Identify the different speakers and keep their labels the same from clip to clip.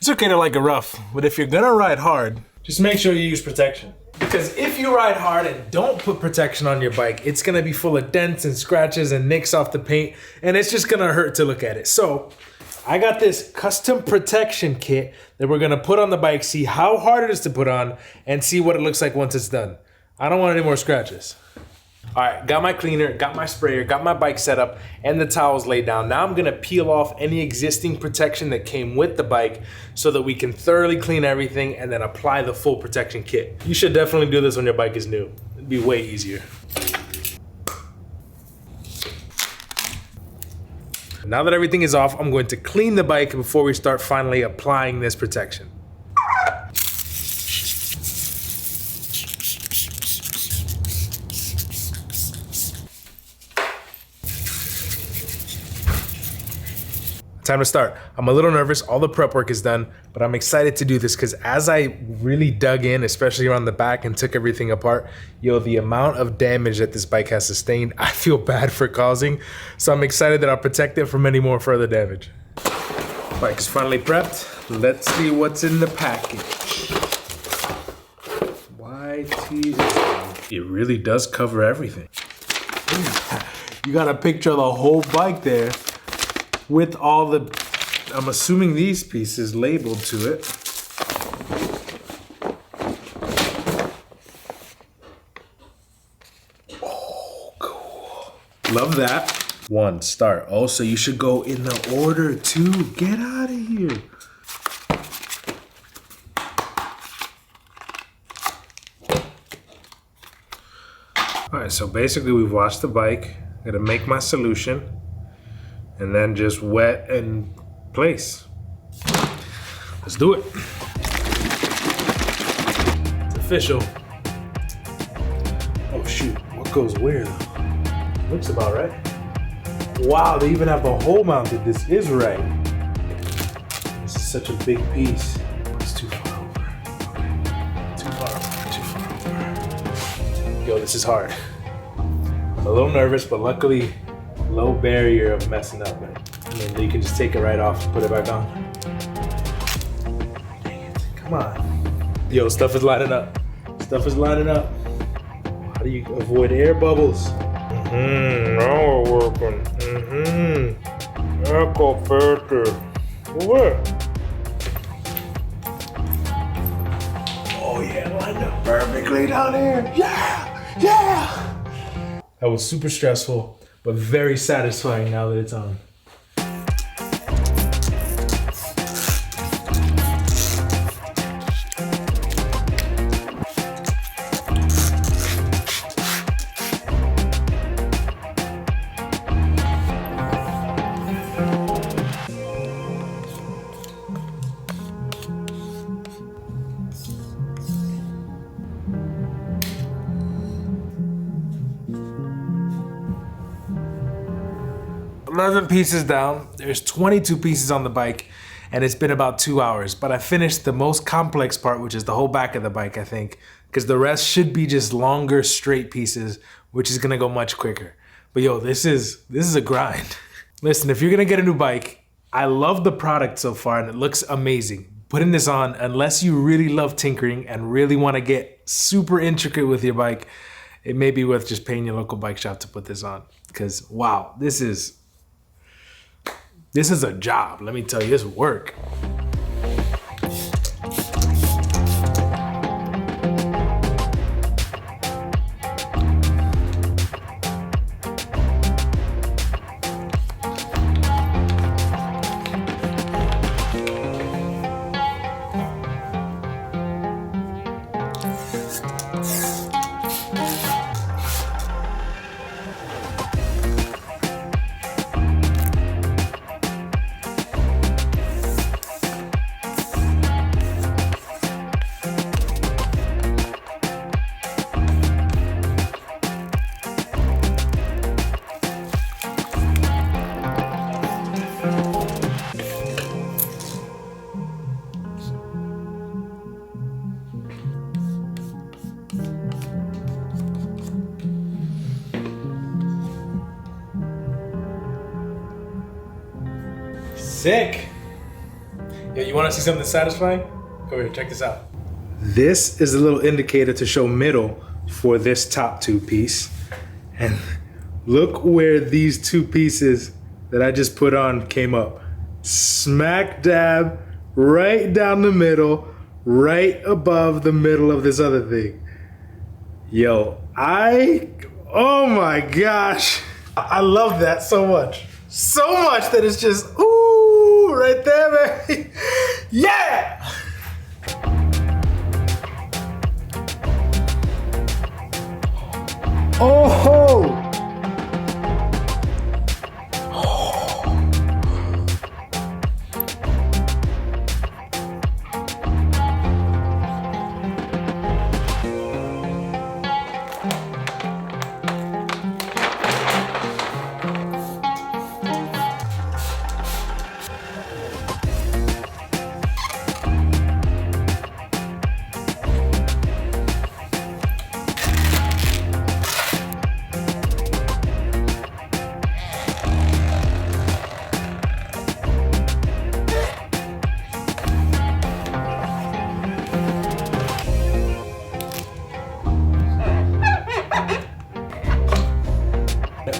Speaker 1: It's okay to like it rough, but if you're gonna ride hard, just make sure you use protection. Because if you ride hard and don't put protection on your bike, it's gonna be full of dents and scratches and nicks off the paint, and it's just gonna hurt to look at it. So I got this custom protection kit that we're gonna put on the bike, see how hard it is to put on, and see what it looks like once it's done. I don't want any more scratches. All right, got my cleaner, got my sprayer, got my bike set up, and the towels laid down. Now I'm gonna peel off any existing protection that came with the bike so that we can thoroughly clean everything and then apply the full protection kit. You should definitely do this when your bike is new. It'd be way easier. Now that everything is off, I'm going to clean the bike before we start finally applying this protection. Time to start. I'm a little nervous, all the prep work is done, but I'm excited to do this because as I really dug in, especially around the back and took everything apart, the amount of damage that this bike has sustained, I feel bad for causing. So I'm excited that I'll protect it from any more further damage. Bike is finally prepped. Let's see what's in the package. YT. It really does cover everything. You got a picture of the whole bike there, with all the, I'm assuming these pieces labeled to it. Oh, cool. Love that. 1, start. Oh, so you should go in the order 2. Get out of here. All right, so basically we've washed the bike. I'm gonna make my solution and then just wet and place. Let's do it. It's official. Oh shoot, what goes where though? Looks about right. Wow, they even have a hole mounted. This is right. This is such a big piece. It's too far over. Okay. Too far over. Yo, this is hard. I'm a little nervous, but luckily, low barrier of messing up, man. And then you can just take it right off and put it back on. Dang it, come on. Yo, stuff is lining up. Stuff is lining up. How do you avoid air bubbles? Now we're working. Echo filter. Where? Oh yeah, lined up perfectly down here. Yeah, yeah. That was super stressful, but very satisfying now that it's on. $11 pieces down. There's 22 pieces on the bike, and it's been about 2 hours. But I finished the most complex part, which is the whole back of the bike, I think, because the rest should be just longer, straight pieces, which is gonna go much quicker. But yo, this is a grind. Listen, if you're gonna get a new bike, I love the product so far, and it looks amazing. Putting this on, unless you really love tinkering and really want to get super intricate with your bike, it may be worth just paying your local bike shop to put this on. Because wow, this is a job. Let me tell you, it's work. Sick. Yeah, you wanna see something satisfying? Go here, check this out. This is a little indicator to show middle for this top two piece. And look where these two pieces that I just put on came up. Smack dab, right down the middle, right above the middle of this other thing. Yo, oh my gosh. I love that so much. So much that it's just, ooh, right there, baby. Yeah! Oh!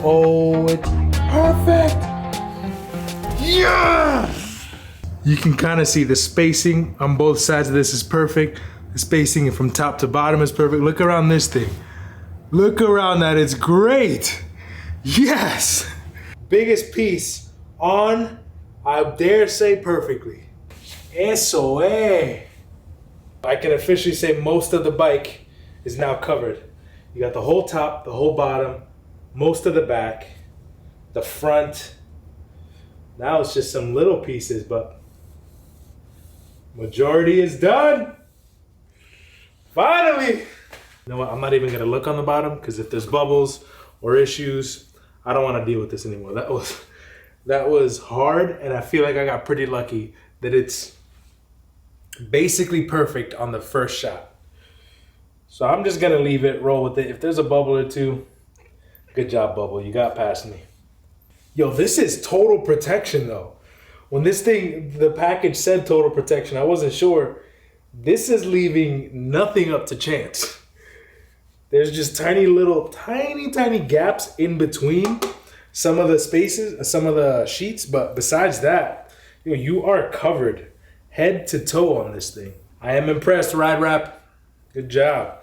Speaker 1: Oh, it's perfect! Yeah! You can kind of see the spacing on both sides of this is perfect. The spacing from top to bottom is perfect. Look around this thing. Look around that, it's great! Yes! Biggest piece on, I dare say, perfectly. Eso, eh! I can officially say most of the bike is now covered. You got the whole top, the whole bottom, most of the back, the front. Now it's just some little pieces, but majority is done. Finally. You know what? I'm not even gonna look on the bottom because if there's bubbles or issues, I don't want to deal with this anymore. That was hard, and I feel like I got pretty lucky that it's basically perfect on the first shot. So I'm just gonna leave it, roll with it. If there's a bubble or two, good job, Bubble. You got past me. Yo, this is total protection though. When this thing, the package said total protection, I wasn't sure. This is leaving nothing up to chance. There's just tiny gaps in between some of the spaces, some of the sheets, but besides that, you are covered head to toe on this thing. I am impressed, Ride Wrap. Good job.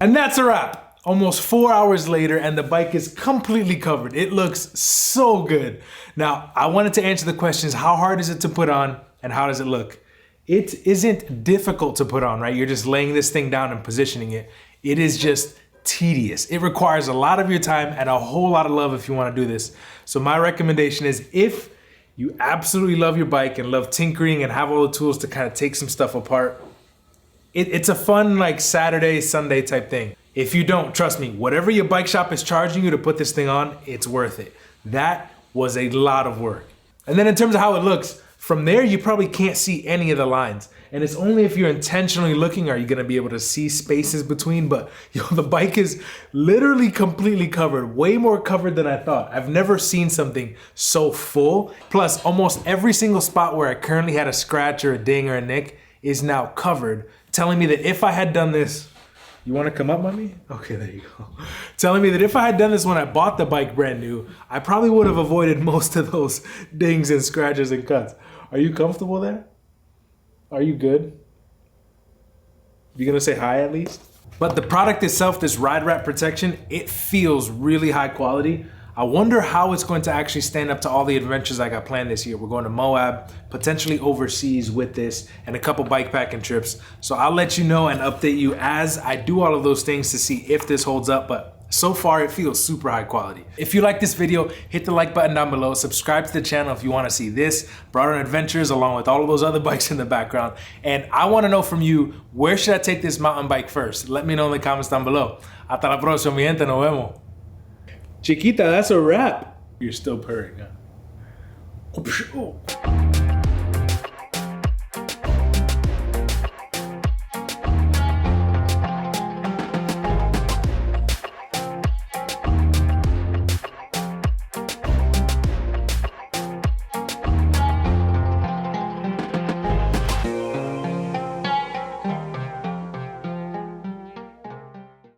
Speaker 1: And that's a wrap. Almost 4 hours later and the bike is completely covered. It looks so good. Now, I wanted to answer the questions, how hard is it to put on and how does it look? It isn't difficult to put on, right? You're just laying this thing down and positioning it. It is just tedious. It requires a lot of your time and a whole lot of love if you want to do this. So my recommendation is if you absolutely love your bike and love tinkering and have all the tools to kind of take some stuff apart, it's a fun like Saturday, Sunday type thing. If you don't, trust me, whatever your bike shop is charging you to put this thing on, it's worth it. That was a lot of work. And then in terms of how it looks, from there you probably can't see any of the lines. And it's only if you're intentionally looking are you gonna be able to see spaces between, but the bike is literally completely covered, way more covered than I thought. I've never seen something so full. Plus almost every single spot where I currently had a scratch or a ding or a nick is now covered, telling me that if I had done this, you wanna come up, mommy? Okay, there you go. Telling me that if I had done this when I bought the bike brand new, I probably would have avoided most of those dings and scratches and cuts. Are you comfortable there? Are you good? You gonna say hi at least? But the product itself, this Ride Wrap protection, it feels really high quality. I wonder how it's going to actually stand up to all the adventures I got planned this year. We're going to Moab, potentially overseas with this, and a couple bike packing trips. So I'll let you know and update you as I do all of those things to see if this holds up, but so far it feels super high quality. If you like this video, hit the like button down below, subscribe to the channel if you wanna see this, Brought On Adventures along with all of those other bikes in the background. And I wanna know from you, where should I take this mountain bike first? Let me know in the comments down below. Hasta la próxima, mi gente, nos vemos. Chiquita, that's a wrap. You're still purring, huh?